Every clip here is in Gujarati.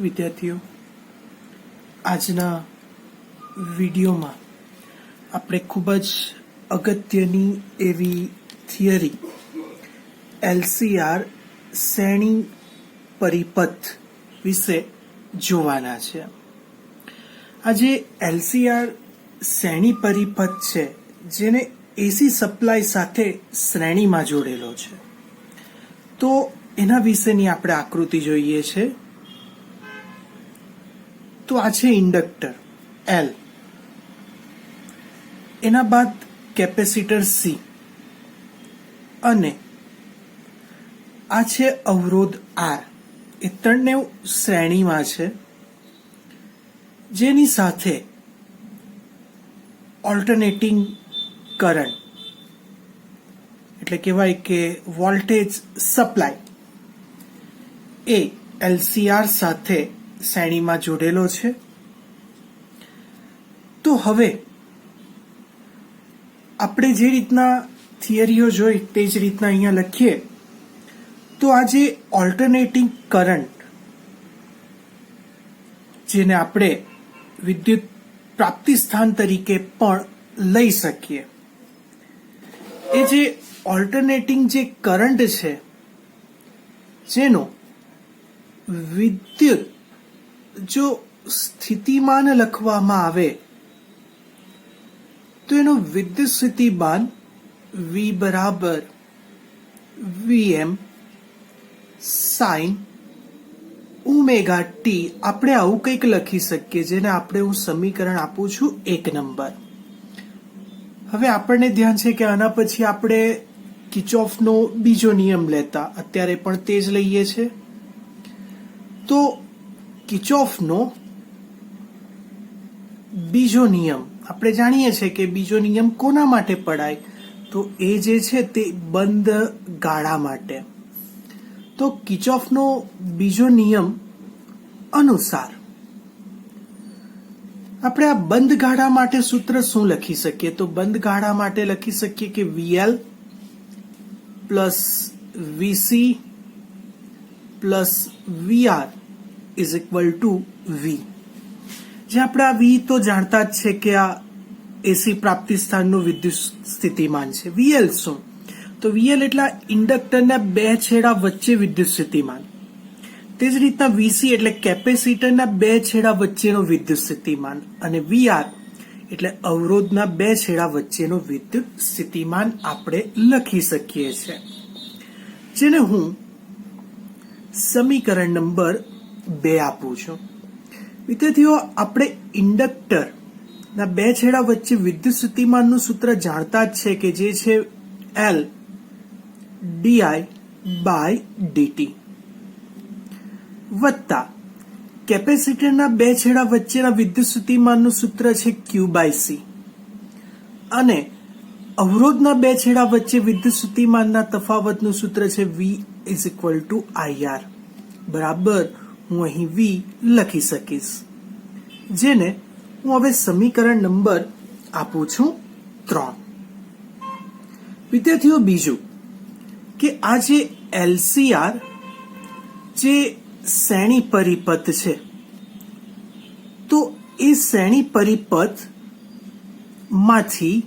વિદ્યાર્થીઓ, આજના વિડીયોમાં આપણે ખૂબ જ અગત્યની એવી થિયરી એલસીઆર શ્રેણી પરિપથ વિશે જોવાના છે. આજે એલસીઆર શ્રેણી પરિપથ છે જેને એસી સપ્લાય સાથે શ્રેણીમાં જોડેલો છે. તો એના વિશેની આપણે આકૃતિ જોઈએ છે. તો આ છે ઇન્ડક્ટર એલ, એના બાદ કેપેસિટર સી અને આ છે અવરોધ આર. એ ત્રણેય શ્રેણીમાં છે, જેની સાથે ઓલ્ટરનેટિંગ કરંટ એટલે કહેવાય કે વોલ્ટેજ સપ્લાય એ એલસીઆર સાથે શ્રેણીમાં જોડેલો છે. તો હવે આપણે જે રીતના થિયરીઓ જોઈ તે જ રીતના અહીંયા લખીએ તો આ જે ઓલ્ટરનેટિંગ કરંટ, જેને આપણે વિદ્યુત પ્રાપ્તિ સ્થાન તરીકે પણ લઈ શકીએ, એ જે ઓલ્ટરનેટિંગ જે કરંટ છે જેનો વિદ્યુત જો સ્થિતિમાન લખવામાં આવે તો એનો વિદ્યુત સ્થિતિમાન V બરાબર VM સાઇન ઓમેગા ટી, આપણે આવું કંઈક લખી શકીએ, જેને આપણે હું સમીકરણ આપું છું 1 નંબર. હવે આપણને ધ્યાન છે કે આના પછી આપણે કિર્ચોફનો બીજો નિયમ લેતા, અત્યારે પણ તે જ લઈએ છે. તો કિર્ચોફનો બીજો નિયમ આપણે જાણીએ છીએ કે બીજો નિયમ કોના માટે પડાય, તો એ જે છે તે બંધ ગાળા માટે. તો કિર્ચોફનો બીજો નિયમ અનુસાર આપણે આ બંધ ગાળા માટે સૂત્ર શું લખી શકીએ? તો બંધ ગાળા માટે લખી શકીએ કે VL plus VC plus VR is equal two V. જે આપણે આ V તો જાણતા જ છે કે આ એસી પ્રાપ્તિ સ્થાનનું વિદ્યુત સ્થિતિમાન છે. VL શું? તો VL એટલે ઇન્ડક્ટરના બે છેડા વચ્ચે વિદ્યુત સ્થિતિમાન. તે જ રીતના VC એટલે કેપેસિટરના બે છેડા વચ્ચેનો વિદ્યુત સ્થિતિમાન, અને VR એટલે અવરોધના બે છેડા વચ્ચેનો વિદ્યુત સ્થિતિમાન આપણે લખી શકીએ છીએ, જેને હું સમીકરણ નંબર 2 આપું છું. વિદ્યાર્થીઓ, આપણે ઇન્ડક્ટર ના બે છેડા વચ્ચે વિદ્યુત સ્થિતિમાનનું સૂત્ર જાણતા જ છે કે જે છે L di by dt વત્તા કેપેસિટરના બે છેડા વચ્ચેના વિદ્યુત સ્થિતિમાનનું સૂત્ર છે Q by C, અને અવરોધના બે છેડા વચ્ચે વિદ્યુત સ્થિતિમાનના તફાવતનું સૂત્ર છે V is equal two IR બરાબર હું અહીં V લખી શકીશ, જેને હું હવે સમીકરણ નંબર આપું છું 3. વિદ્યાર્થીઓ, બીજું કે આ જે એલસીઆર જે શ્રેણી પરિપથ છે, તો એ શ્રેણી પરિપથ માંથી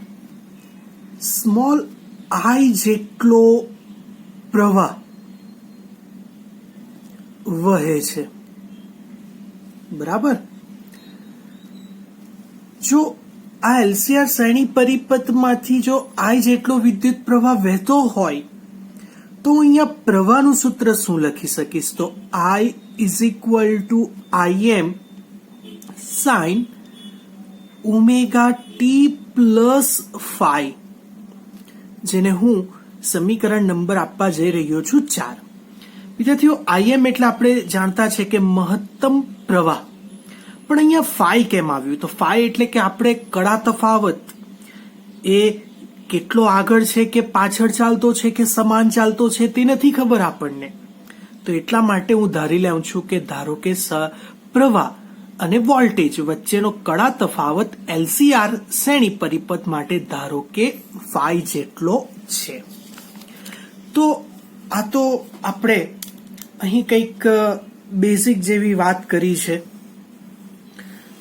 સ્મોલ આઈ જેટલો પ્રવાહ વહે છે, બરાબર. જો આ એલસીઆર શ્રેણી પરિપથમાંથી જો આઈ જેટલો વિદ્યુત પ્રવાહ વહેતો હોય તો અહીંયા પ્રવાહનું સૂત્ર શું લખી શકીશ? તો I is equal to IM sine omega t plus phi, જેને હું સમીકરણ નંબર આપવા જઈ રહ્યો છું 4. વિદ્યાર્થીઓ, IM એટલે આપણે જાણતા છે કે મહત્તમ પ્રવાહ, પણ અહીંયા ફાઈ કેમ આવ્યું? તો ફાઈ એટલે કે આપણે કડા તફાવત એ કેટલો આગળ છે કે પાછળ ચાલતો છે કે સમાન ચાલતો છે તે નથી ખબર આપણને. તો એટલા માટે હું ધારી લઉં છું કે ધારો કે પ્રવાહ અને વોલ્ટેજ વચ્ચેનો કડા તફાવત એલસીઆર શ્રેણી પરિપથ માટે ધારો કે ફાઈ જેટલો છે. તો આ તો આપણે અહીં કંઈક બેઝિક જેવી વાત કરી છે.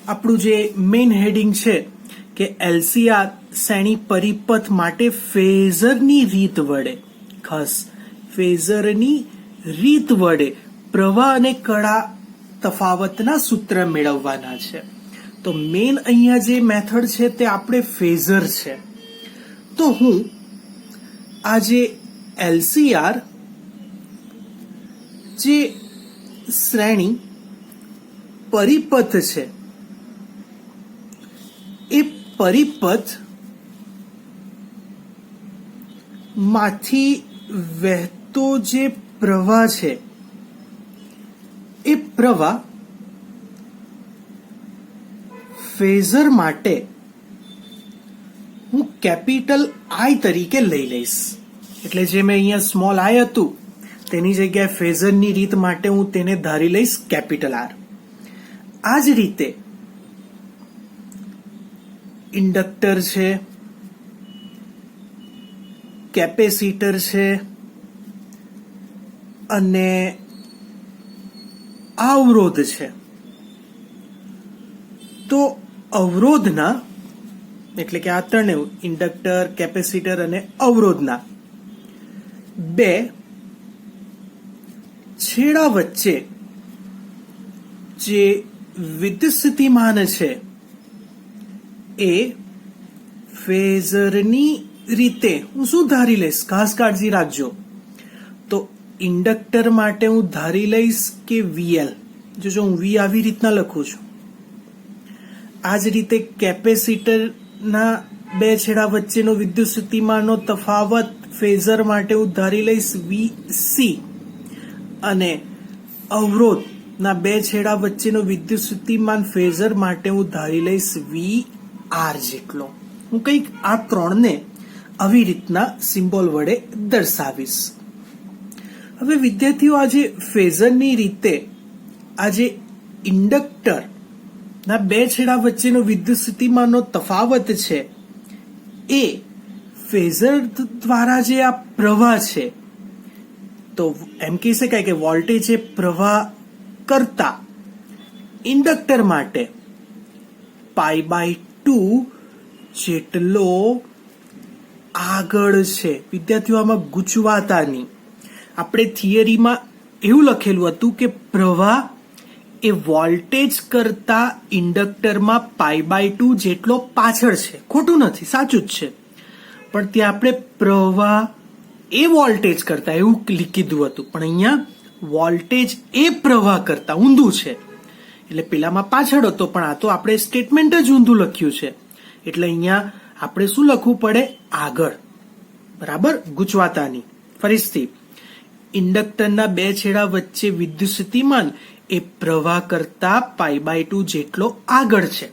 આપણું જે મેઇન હેડિંગ છે કે એલસીઆર શ્રેણી પરિપથ માટે ફેઝરની રીત વડે, ખાસ ફેઝરની રીત વડે પ્રવાહ અને કળા તફાવતના સૂત્ર મેળવવાના છે. તો મેઇન અહીંયા જે મેથડ છે તે આપણે ફેઝર છે. તો હું આ જે એલસીઆર જે શ્રેણી પરિપથ છે એ પરિપથ માંથી વહેતો જે પ્રવાહ છે એ પ્રવાહ ફેઝર માટે હું કેપિટલ આઈ તરીકે લઈ લઈશ. એટલે જે મેં અહીંયા સ્મોલ આઈ હતું તેની જગ્યાએ ફેઝરની રીત માટે હું તેને ધારી લઈશ કેપિટલ આર. આ જ રીતે ઇન્ડક્ટર છે, કેપેસિટર છે અને અવરોધ છે. તો અવરોધના એટલે કે આ ત્રણે ઇન્ડક્ટર, કેપેસિટર અને અવરોધના બે છેડા વચ્ચે જે વિદ્યુત સ્થિતિમાન છે એ ફેઝરની રીતે હું શું ધારી લઈશ, ખાસ કાળજી રાખજો. તો ઇન્ડક્ટર માટે હું ધારી લઈશ કે વીએલ. જો હું વી આવી રીતના લખું છું. આ જ રીતે કેપેસિટરના બે છેડા વચ્ચેનો વિદ્યુત સ્થિતિમાનનો તફાવત ફેઝર માટે હું ધારી લઈશ વીસી અને અવરોધના બે છેડા વચ્ચેનો વિદ્યુત સ્થિતિમાન ફેઝર માટે હું ધારી લઈશ વી આર જેટલો. હું કંઈક આ ત્રણને આવી રીતના સિમ્બોલ વડે દર્શાવીશ. હવે વિદ્યાર્થીઓ, આજે ફેઝરની રીતે આજે ઇન્ડક્ટર ના બે છેડા વચ્ચેનો વિદ્યુત સ્થિતિમાનનો તફાવત છે એ ફેઝર દ્વારા જે આ પ્રવાહ છે, તો એમ કહી શકાય કે વોલ્ટેજ એ પ્રવાહ કરતા ઇન્ડક્ટર માટે π/2 જેટલો આગળ છે. વિદ્યાર્થીઓ, આમાં ગૂંચવાતા નહીં. આપણે થિયરીમાં એવું લખેલું હતું કે પ્રવાહ એ વોલ્ટેજ કરતા ઇન્ડક્ટરમાં π/2 જેટલો પાછળ છે. ખોટું નથી, સાચું જ છે. પણ ત્યાં આપણે પ્રવાહ એ વોલ્ટેજ કરતા એવું કીધું હતું, પણ અહીંયા વોલ્ટેજ એ પ્રવાહ કરતા ઊંધું છે. એટલે પેલામાં પાછળ હતો, પણ આ તો આપણે સ્ટેટમેન્ટ જ ઊંધું લખ્યું છે. એટલે અહીંયા આપણે શું લખવું પડે, આગળ. બરાબર, ગૂંચવાતા નહીં. ફરીથી, ઇન્ડક્ટરના બે છેડા વચ્ચે વિદ્યુત સ્થિતિમાન એ પ્રવાહ કરતા π/2 જેટલો આગળ છે.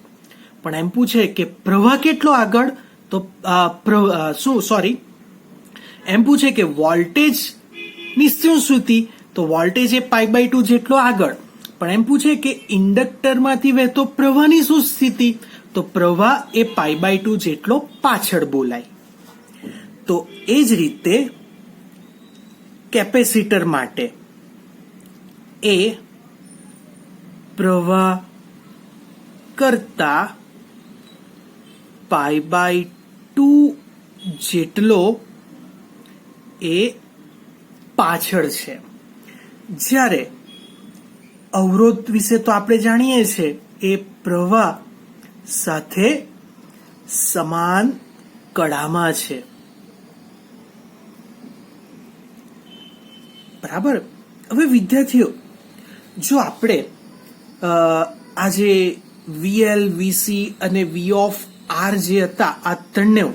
પણ એમ પૂછે કે પ્રવાહ કેટલો આગળ, તો એમ પૂછે કે વોલ્ટેજ ની શું સ્થિતિ, તો વોલ્ટેજ એ π/2 જેટલો આગળ. પણ એમ પૂછે કે ઇન્ડક્ટરમાંથી વહેતો પ્રવાહની શું સ્થિતિ, તો પ્રવાહ એ π/2 જેટલો પાછળ બોલાય. તો એ જ રીતે કેપેસિટર માટે એ પ્રવાહ કરતા π/2 જેટલો એ પાછળ છે. જ્યારે અવરોધ વિશે તો આપણે જાણીએ છીએ, એ પ્રવાહ સાથે સમાન કળામાં છે. બરાબર. હવે વિદ્યાર્થીઓ, જો આપણે આજે વીએલ, વીસી અને વી ઓફ આર જે હતા, આ ત્રણે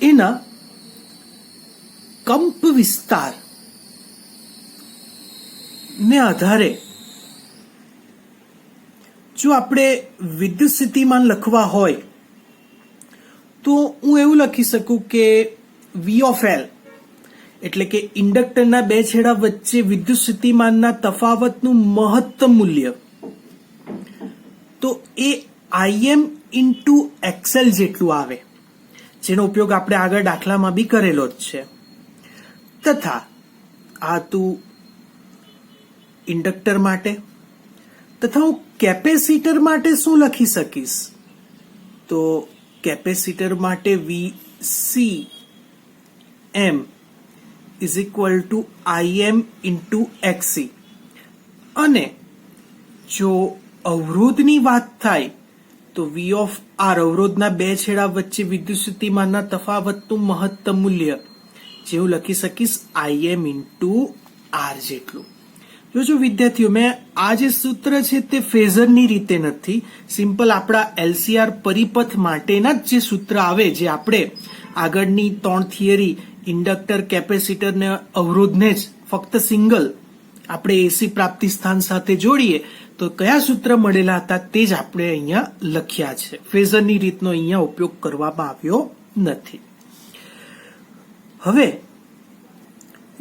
એના કંપ વિસ્તાર ને આધારે જો આપણે વિદ્યુત સ્થિતિમાન લખવા હોય તો હું એવું લખી શકું કે વી ઓફ એલ એટલે કે ઇન્ડક્ટરના બે છેડા વચ્ચે વિદ્યુત સ્થિતિમાનના તફાવતનું મહત્તમ મૂલ્ય, તો એ IM ઇન્ટુ XL જેટલું આવે, જેનો ઉપયોગ આપણે આગળ દાખલામાં બી કરેલો જ છે. તથા આ તું ઇન્ડક્ટર માટે, તથા હું કેપેસિટર માટે શું લખી શકીશ? તો કેપેસિટર માટે VCM is equal to IM into XC. અને જો અવરોધની વાત થાય તો V ઓફ R, અવરોધના બે છેડા વચ્ચે વિદ્યુતસ્થિતિમાનના તફાવતનું મહત્તમ મૂલ્ય, જે હું લખી શકીશ IM ઇન્ટુ R જેટલું. જો વિદ્યાર્થીઓ, મેં આ જે સૂત્ર છે તે ફેઝરની રીતે નથી, સિમ્પલ આપણા LCR પરિપથ માટેના જ જે સૂત્ર આવે, જે આપણે આગળની 3 થિયરી ઇન્ડક્ટર, કેપેસિટર ને અવરોધને જ ફક્ત સિંગલ આપણે એસી પ્રાપ્તિ સ્થાન સાથે જોડીએ તો કયા સૂત્ર મળેલા હતા તે જ આપણે અહીંયા લખ્યા છે. ફેઝરની રીતનો અહીંયા ઉપયોગ કરવામાં આવ્યો નથી. હવે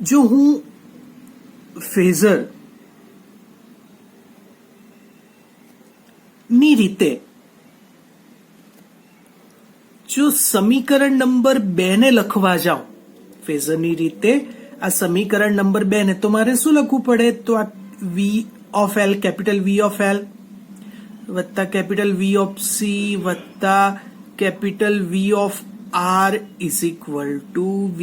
જો હું ફેઝર ની રીતે જો સમીકરણ નંબર 2 ને લખવા જાઉં, ફેઝરની રીતે આ સમીકરણ નંબર 2 ને, તો મારે શું લખવું પડે? તો આ V of L, capital V of L વત્તા કેપિટલ V ઓફ C વત્તા capital V of R is equal two V.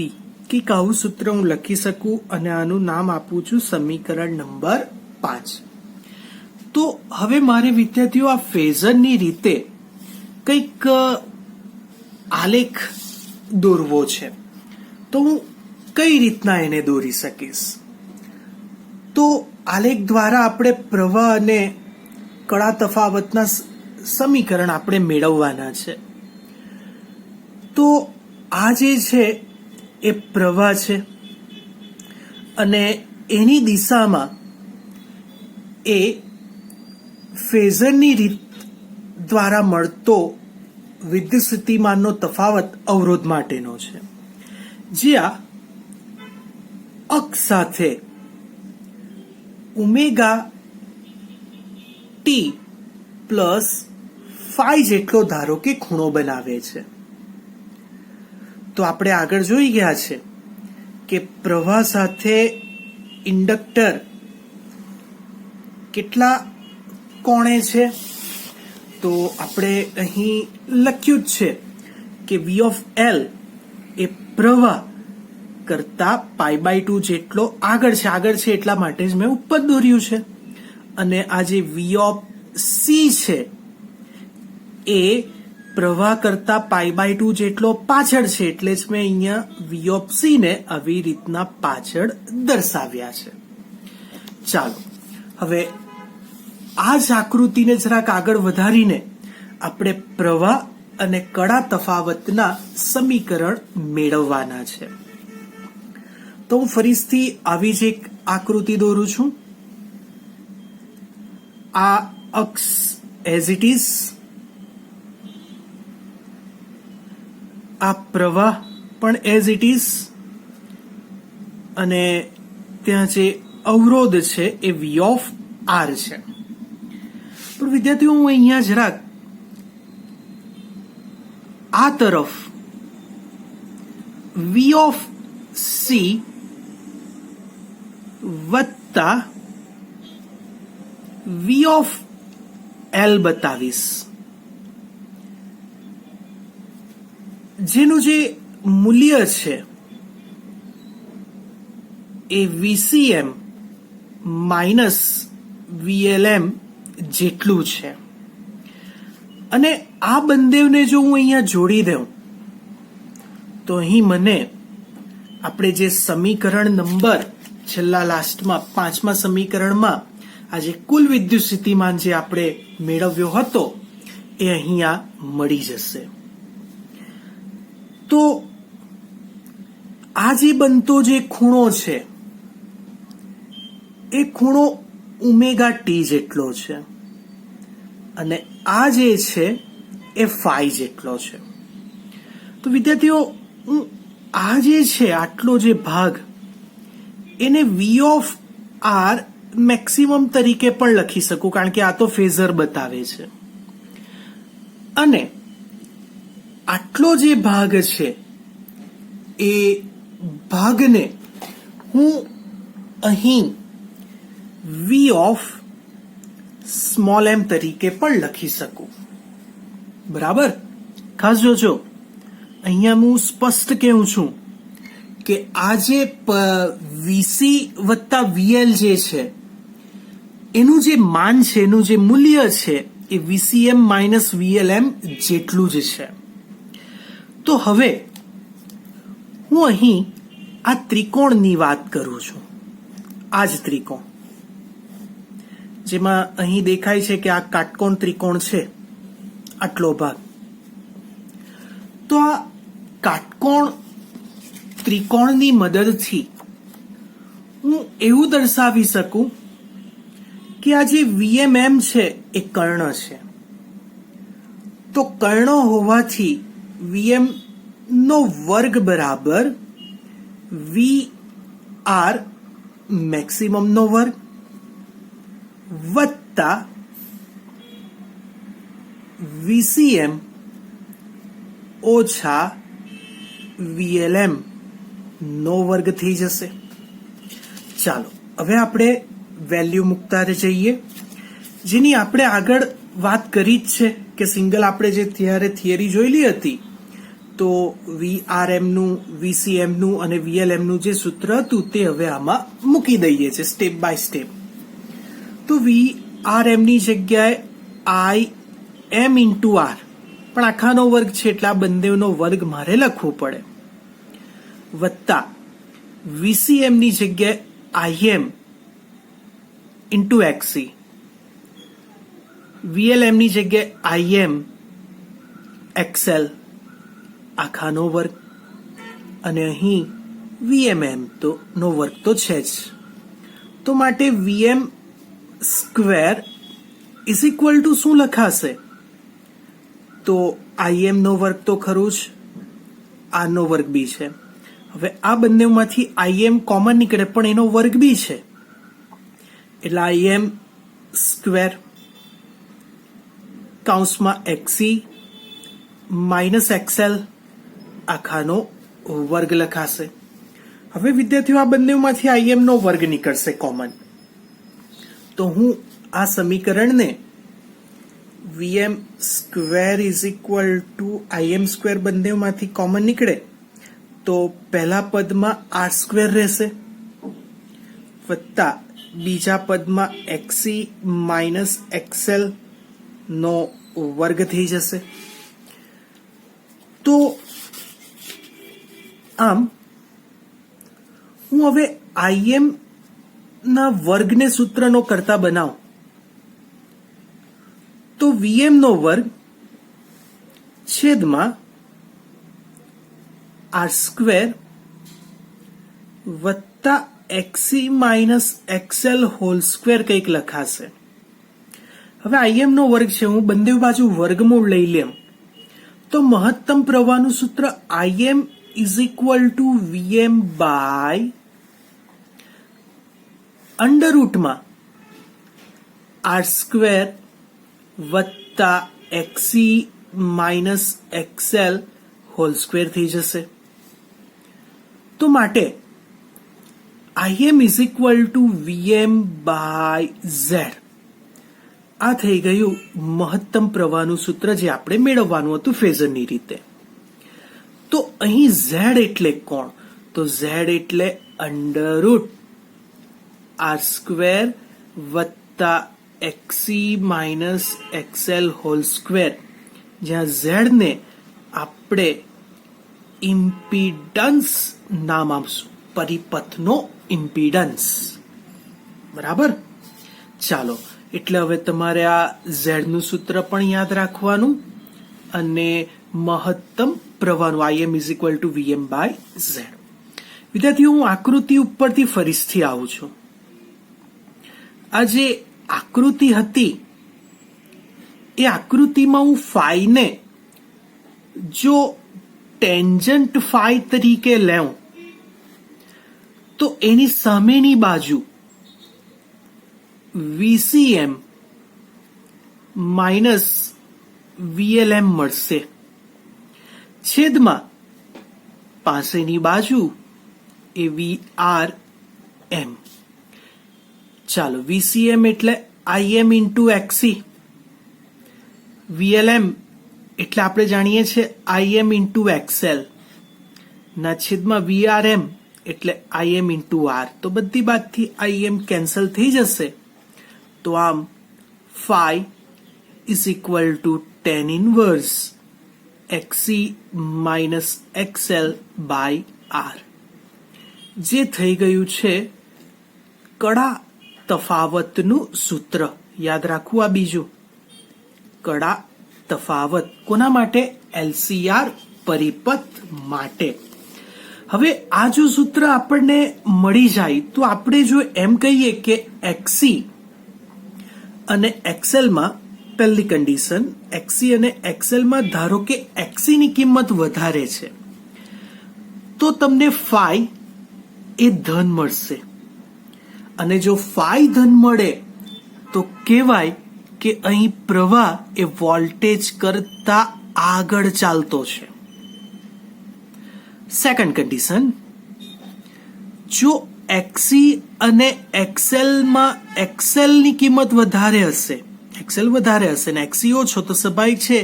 કંઈક આવું સૂત્ર હું લખી શકું અને આનું નામ આપું છું સમીકરણ નંબર 5. તો હવે મારે વિદ્યાર્થીઓ આ ફેઝરની રીતે કંઈક આલેખ દોરવો છે, તો હું કઈ રીતના એને દોરી શકીશ? તો આલેખ દ્વારા આપણે પ્રવાહ અને કળા તફાવતના સમીકરણ આપણે મેળવવાના છે. તો આ જે છે એ પ્રવાહ છે અને એની દિશામાં એ ફેઝરની રીત દ્વારા મળતો વિદ્યુત સ્થિતિમાનનો તફાવત અવરોધ માટેનો છે, જ્યાં અક્ષ સાથે ઓમેગા ટી પ્લસ ફાઈ જેટલો ધારો કે ખૂણો બનાવે છે. તો આપણે આગળ જોઈ ગયા છે કે પ્રવાહ સાથે ઇન્ડક્ટર કેટલા કોણે છે? તો આપણે અહીં લખ્યું જ છે કે V ઓફ L એ પ્રવાહ કરતા π/2 જેટલો આગળ છે એટલા માટે જ મેં ઉપર દોર્યું છે. અને આ જે V ઓફ C છે એ પ્રવાહ કરતા π/2 જેટલો પાછળ છે, એટલે જ મેં અહીંયા V ઓફ C ને આવી રીતના પાછળ દર્શાવ્યા છે. ચાલો હવે આ જ આકૃતિને જરાક આગળ વધારીને આપણે પ્રવાહ અને કળા તફાવતના સમીકરણ મેળવવાના છે. તો હું ફરીથી આવી જ એક આકૃતિ દોરું છું. આ અક્ષ એઝ ઇટ ઇઝ, આ પ્રવાહ પણ એઝ ઇટ ઇઝ, અને ત્યાં જે અવરોધ છે એ V ઓફ R છે. પણ વિદ્યાર્થીઓ, હું અહીંયા જરાક આ તરફ V ઓફ C વત્તા V ઓફ L બતાવીશ, જેનું જે મૂલ્ય છે એ VCM માઇનસ VLM જેટલું છે. અને આ બંનેને જો હું અહીંયા જોડી દઉં તો અહીં મને આપણે જે સમીકરણ નંબર છેલ્લા લાસ્ટમાં 5મા સમીકરણમાં આ જે કુલ વિદ્યુત સ્થિતિમાન જે આપણે મેળવ્યો હતો એ અહીંયા મળી જશે. તો આ જે બનતો જે ખૂણો છે એ ખૂણો ઓમેગા ટી જેટલો છે અને આ જે છે એ ફાઈ જેટલો છે. તો વિદ્યાર્થીઓ, હું આ જે છે આટલો જે ભાગ એને V ઓફ R મેક્સિમમ તરીકે પણ લખી શકું, કારણ કે આ તો ફેઝર બતાવે છે. અને આટલો જે ભાગ છે એ ભાગને હું અહીં વી ઓફ સ્મોલ એમ તરીકે પણ લખી શકું. બરાબર? ખાસ જોજો, અહીંયા હું સ્પષ્ટ કહું છું કે આ જે વીસી વત્તા વીએલ જે છે એનું જે માન છે, એનું જે મૂલ્ય છે એ વીસીએમ માઇનસ વીએલએમ જેટલું જ છે. તો હવે હું અહીં આ ત્રિકોણની વાત કરું છું. આ જ ત્રિકોણ જેમાં અહીં દેખાય છે કે આ કાટકોણ ત્રિકોણ છે, આટલો ભાગ. તો આ કાટકોણ ત્રિકોણની મદદથી હું એવું દર્શાવી શકું કે આ જે વીએમએમ છે એ કર્ણ છે. તો કર્ણ હોવાથી વીએમ નો વર્ગ બરાબર વી આર મેક્સિમમ નો વર્ગ વત્તા વીસીએમ ઓછા વીએલએમ નો વર્ગ થઈ જશે. ચાલો હવે આપણે વેલ્યુ મૂકતા જઈએ, જેની આપણે આગળ વાત કરી જ છે કે સિંગલ આપણે જે ત્યારે થિયરી જોયેલી હતી તો વીઆરએમ નું, વીસીએમ નું અને વીએલએમ નું જે સૂત્ર હતું તે હવે આમાં મૂકી દઈએ છે સ્ટેપ બાય સ્ટેપ. તો વીઆરએમ ની જગ્યાએ આઈ એમ ઇન્ટુ આર, પણ આખાનો વર્ગ છે એટલે આ બંનેનો વર્ગ મારે લખવું પડે, વત્તા વીસીએમ ની જગ્યાએ આઈએમ ઇન્ટુ એક્સી, વીએલએમ ની જગ્યાએ આઈએમ એક્સએલ આખાનો વર્ગ, અને અહીં વીએમએમ તો નો વર્ગ તો છે જ. તો માટે VM square is equal two શું લખાશે? તો આઈએમ નો વર્ગ તો ખરું જ, આર નો વર્ગ બી છે. હવે આ બંનેમાંથી આઈએમ કોમન નીકળે પણ એનો વર્ગ બી છે એટલે આઈએમ સ્ક્વેર કૌંસમાં એક્સી માઇનસ એક્સએલ આખાનો વર્ગ લખાશે. હવે વિદ્યાર્થીઓ આ બંનેમાંથી આઈએમ નો વર્ગ નીકળશે કોમન. તો હું આ સમીકરણને VM square is equal two IM square બંનેમાંથી કોમન નીકળે તો પહેલા પદમાં આર સ્ક્વેર રહેશે વત્તા બીજા પદમાં એક્સી માઇનસ એક્સએલ નો વર્ગ થઈ જશે. તો આમ હું હવે આઈએમ ના વર્ગને સૂત્રનો કરતા બનાવું તો વીએમ નો વર્ગ છેદમાં આર સ્ક્વેર વત્તા X C minus X L whole square કંઈક લખાશે. હવે આઈએમ નો વર્ગ છે, હું બંને બાજુ વર્ગમૂળ લઈ લેમ તો મહત્તમ પ્રવાહનું સૂત્ર I m is equal to VM by અંડરરૂટમાં આર સ્ક્વેર વત્તા X C minus X L whole square થઈ જશે. તો માટે I m is equal to VM by Z. આ થઈ ગયું મહત્તમ પ્રવાહનું સૂત્ર જે આપણે મેળવવાનું હતું ફેઝરની રીતે. તો અહીં ઝેડ એટલે કોણ? તો ઝેડ એટલે અંડરરૂટ આર સ્ક્વેર વત્તા X C minus X L whole square, જ્યાં ઝેડ ને આપણે ઇમ્પિડન્સ નામ આપશું, પરિપથનો ઇમ્પિડન્સ. બરાબર? ચાલો, એટલે હવે તમારે આ ઝેડ નું સૂત્ર પણ યાદ રાખવાનું અને મહત્તમ પ્રવાહનું IM is equal to VM by Z. વિદ્યાર્થીઓ, હું આકૃતિ ઉપરથી ફરીથી આવું છું. આ જે આકૃતિ હતી એ આકૃતિમાં હું ફાઈને જો ટેન્જન્ટ ફાઈ તરીકે લેઉં તો એની સામેની બાજુ વીસીએમ માઇનસ વીએલએમ મળશે, છેદમાં પાસેની બાજુ એ વીઆર એમ. ચાલો વીસીએમ એટલે આઈએમ ઇન્ટુ એક્સી, વીએલએમ એટલે આપણે જાણીએ છીએ આઈએમ ઇન્ટુ એક્સએલ ના છેદમાં વીઆરએમ એટલે આઈએમ ઇન્ટુ આર. તો બધી બાદથી આઈએમ કેન્સલ થઈ જશે. તો આમ phi is equal to tan inverse X C minus XL by R, જે થઈ ગયું છે કડા તફાવતનું સૂત્ર. યાદ રાખવું આ બીજું, કડા તફાવત કોના માટે? એલસીઆર પરિપથ માટે. હવે આ જો સૂત્ર આપણને મળી જાય તો આપણે જો એમ કહીએ કે એક્સી અને એક્સએલમાં પહેલી કન્ડિશન, એક્સી અને એક્સએલમાં ધારો કે એક્સીની કિંમત વધારે છે તો તમને ફાઈ એ ધન મળશે, અને જો ફાઈ ધન મળે તો કહેવાય કે અહીં પ્રવાહ એ વોલ્ટેજ કરતા આગળ ચાલતો છે. સેકન્ડ કન્ડિશન, જો એક્સી અને એક્સએલમાં એક્સએલની કિંમત વધારે હશે, એક્સએલ વધારે હશે ને એક્સી ઓછો, તો સ્વાભાવિક છે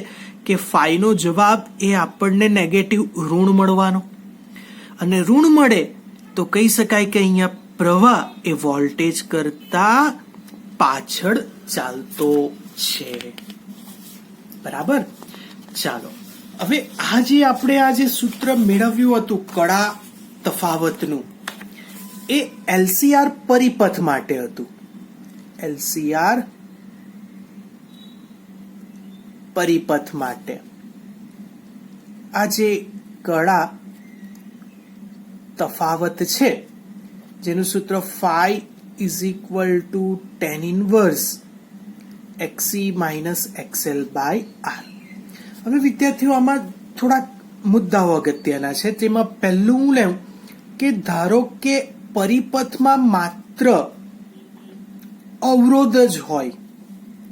કે ફાઈનો જવાબ એ આપણને નેગેટિવ ઋણ મળવાનો, અને ઋણ મળે તો કહી શકાય કે અહીંયા પ્રવાહ એ વોલ્ટેજ કરતા પાછળ ચાલતો છે. બરાબર. ચાલો હવે આ જે સૂત્ર મેળવ્યું હતું કડા તફાવતનું, એ એલસીઆર પરિપથ માટે હતું. એલસીઆર પરિપથ માટે આ જે કડા તફાવત છે જેનું સૂત્ર phi is equal to tan inverse X C minus XL by R. હવે વિદ્યાર્થીઓ આમાં થોડાક મુદ્દાઓ અગત્યના છે. તેમાં પહેલું હું લેવું કે ધારો કે પરિપથમાં માત્ર અવરોધ જ હોય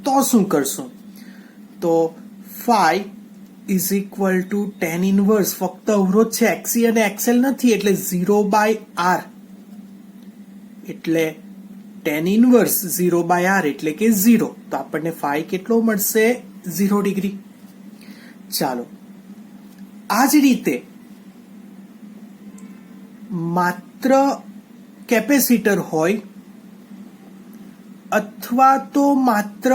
તો શું કરશું? તો phi is equal to tan inverse, ફક્ત અવરોધ છે, એક્સી અને એક્સએલ નથી, એટલે 0 બાય આર, એટલે tan ઇનવર્સ 0 બાય આર એટલે કે 0. તો આપણને phi કેટલો મળશે? 0 ડિગ્રી. ચાલો આ જ રીતે માત્ર કેપેસિટર હોય અથવા તો માત્ર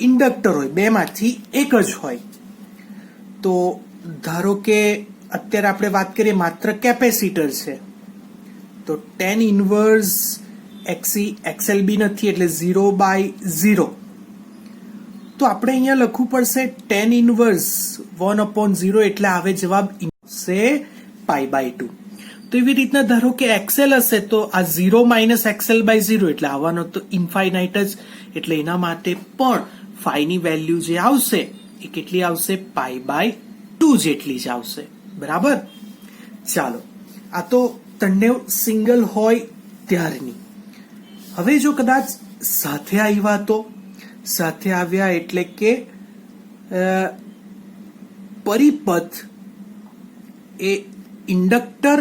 ઇન્ડક્ટર હોય, બેમાંથી એક જ હોય, તો ધારો કે અત્યારે આપણે વાત કરીએ માત્ર કેપેસિટર છે, તો tan ઇનવર્સ એક્સી એક્સએલ બી નથી એટલે 0 બાય 0. તો આપણે અહીંયા લખવું પડશે tan ઇનવર્સ 1/0 એટલે આવે જવાબ છે પાઈ બાય 2. તો એવી રીતના ધારો કે એક્સએલ હશે તો આ 0 માઇનસ એક્સએલ બાય 0 એટલે આવવાનો તો ઇન્ફાઇનાઇટ જ, એટલે એના માટે પણ ફાઈની વેલ્યુ જે આવશે એ કેટલી આવશે? પાઈ બાય 2 જેટલી જ આવશે. બરાબર. ચાલો આ તો તન્ને સિંગલ હોય ત્યારની. હવે જો કદાચ સાથે આવ્યા તો સાથે આવ્યા એટલે કે પરિપથ એ ઇન્ડક્ટર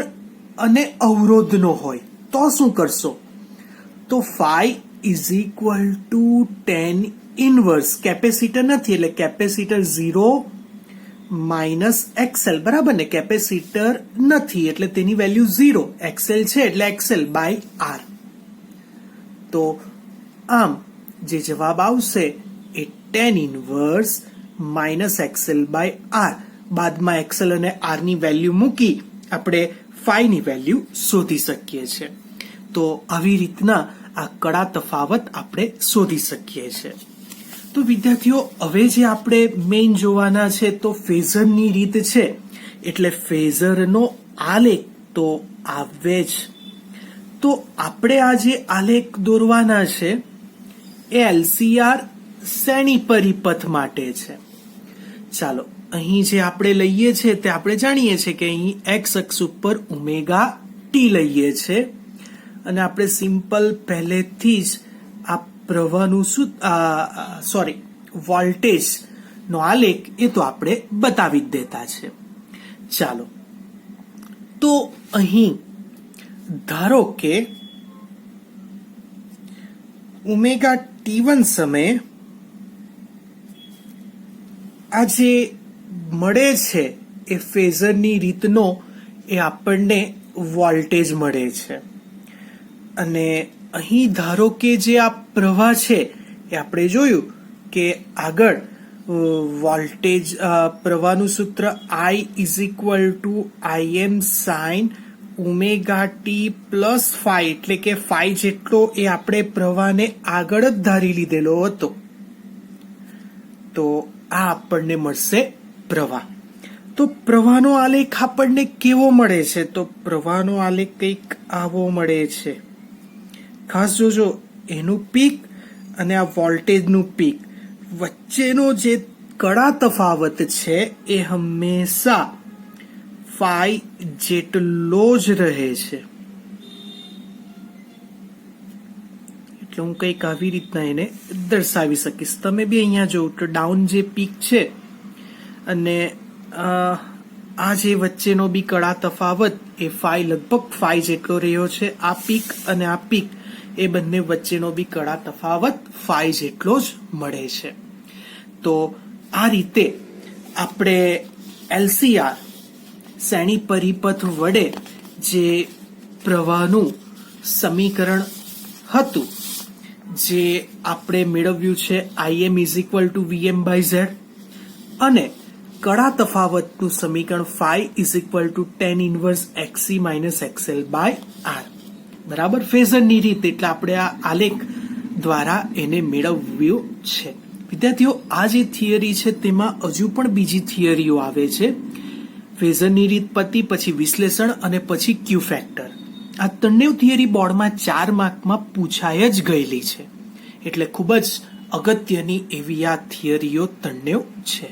અને અવરોધનો હોય તો શું કરશો? તો phi is equal to tan inverse, capacitor નથી એટલે કેપેસિટર 0 માઇનસ એક્સએલ, બરાબર ને? કેપેસિટર નથી એટલે તેની વેલ્યુ 0, એક્સએલ છે એટલે એક્સએલ બાય આર. તો આમ જે જવાબ આવશે એ tan inverse minus XL by R, બાદમાં એક્સએલ અને આર ની વેલ્યુ મૂકી આપણે phi ની વેલ્યુ શોધી શકીએ છીએ. તો આવી રીતના આ કડા તફાવત આપણે શોધી શકીએ છીએ. તો વિદ્યાર્થીઓ હવે જે આપણે મેઇન જોવાના છે તો ફેઝરની રીત છે, એટલે ફેઝરનો આલેખ તો આવે જ. તો આપણે આ જે આલેખ દોરવાના છે એ એલસીઆર શ્રેણી પરિપથ માટે છે. ચાલો અહીં જે આપણે લઈએ છીએ તે આપણે જાણીએ છીએ કે અહીં એક્સ અક્ષ ઉપર ઓમેગા ટી લઈએ છે, અને આપણે સિમ્પલ પહેલેથી જ આ પ્રવાહનું વોલ્ટેજ નો આલેખ એ તો આપણે બતાવી જ દેતા છે. ચાલો તો અહીં ધારો કે ઓમેગા T1 સમયે આ જે મળે છે એ ફેઝરની રીતનો એ આપણને વોલ્ટેજ મળે છે. અને અહીં ધારો કે જે આ પ્રવાહ છે એ આપણે જોયું કે આગળ વોલ્ટેજ પ્રવાહનું સૂત્ર I is equal to Im sine omega t plus phi, એટલે કે ફાઈ જેટલો એ આપણે પ્રવાહને આગળ જ ધારી લીધેલો હતો. તો આ આપણને મળશે પ્રવાહ. તો પ્રવાહનો આલેખ આપણને કેવો મળે છે? તો પ્રવાહનો આલેખ કંઈક આવો મળે છે. ખાસ જોજો, એનું પીક અને આ વોલ્ટેજનું પીક વચ્ચેનો જે કડા તફાવત છે એ હંમેશા ફાઈ જેટલો જ રહે છે. એટલે હું કંઈક આવી રીતના એને દર્શાવી શકીશ. તમે બી અહીંયા જો તો ડાઉન જે પીક છે અને આ જે વચ્ચેનો બી કડા તફાવત એ ફાઈ લગભગ ફાઈ જેટલો રહ્યો છે. આ પીક અને આ પીક એ બંને વચ્ચેનો બી કડા તફાવત ફાઈ જેટલો જ મળે છે. તો આ રીતે આપણે LCR શ્રેણી પરિપથ વડે જે પ્રવાહનું સમીકરણ હતું જે આપણે મેળવ્યું છે Im is equal two VM/Z અને કડા તફાવતનું સમીકરણ phi is equal to tan inverse XC minus XL/R. બરાબર, ફેઝરની રીત, એટલે આપણે આ આલેખ દ્વારા એને મેળવ્યું છે. વિદ્યાર્થીઓ, આ જે થિયરી છે તેમાં હજુ પણ બીજી થિયરીઓ આવે છે. ફેઝરની રીત પતી પછી વિશ્લેષણ અને પછી ક્યુ ફેક્ટર. આ ત્રણેય થિયરી બોર્ડમાં 4 માર્કમાં પૂછાય જ ગયેલી છે. એટલે ખૂબ જ અગત્યની એવી આ થિયરીઓ ત્રણેય છે.